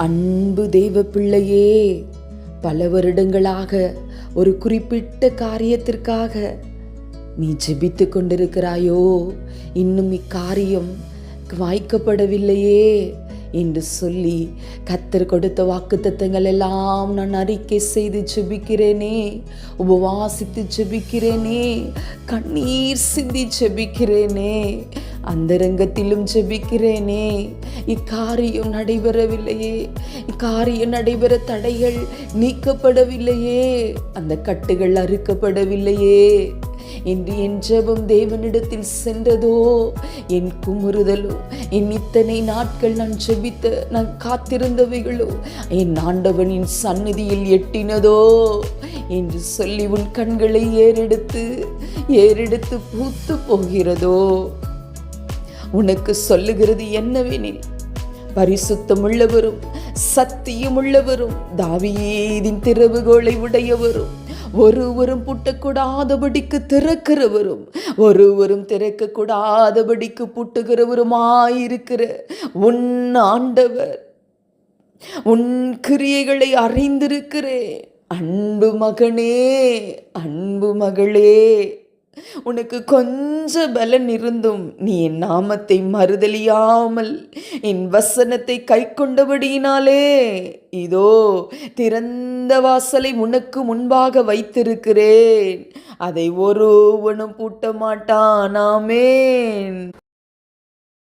அன்பு தெய்வ பிள்ளையே, பல வருடங்களாக ஒரு குறிப்பிட்ட காரியத்திற்காக நீ ஜெபித்து கொண்டிருக்கிறாயோ, இன்னும் இக்காரியம் வாய்க்கப்படவில்லையே என்று சொல்லி கர்த்தர் கொடுத்த வாக்குத்தத்தங்கள் எல்லாம் நான் அறிக்கை செய்து ஜெபிக்கிறேனே, உபவாசித்து ஜெபிக்கிறேனே, கண்ணீர் சிந்தி ஜெபிக்கிறேனே, அந்தரங்கத்திலும் ஜெபிக்கிறேனே. இக்காரியம் நடைபெறவில்லையே, இக்காரியம் நடைபெற தடைகள் நீக்கப்படவில்லையே, அந்த கட்டுகள் அறுக்கப்படவில்லையே என்று என் ஜெபம் தேவனிடத்தில் சென்றதோ, என் குமுறுதலோ, என் இத்தனை நாட்கள் நான் ஜெபித்த நான் காத்திருந்தவைகளோ என் ஆண்டவனின் சந்நிதியில் எட்டினதோ என்று சொல்லி உன் கண்களை ஏறெடுத்து பூத்து போகிறதோ. உனக்கு சொல்லுகிறது என்னவெனில், பரிசுத்தமுள்ளவரும் சத்தியமுள்ளவரும் தாவீதின் திறவுகோலை உடையவரும் ஒருவரும் பூட்டக்கூடாதபடிக்கு திறக்கிறவரும் ஒருவரும் திறக்கக்கூடாதபடிக்கு பூட்டுகிறவருமாயிருக்கிற உன் ஆண்டவர் உன் கிரியைகளை அறிந்திருக்கிறேன். அன்பு மகனே, அன்பு மகளே, உனக்கு கொஞ்ச பலன் இருந்தும் நீ என் நாமத்தை மறுதலியாமல் என் வசனத்தை கை கொண்டபடியினாலே இதோ திறந்த வாசலை உனக்கு முன்பாக வைத்திருக்கிறேன், அதை ஒருவனும் பூட்ட மாட்டான். ஆமென்.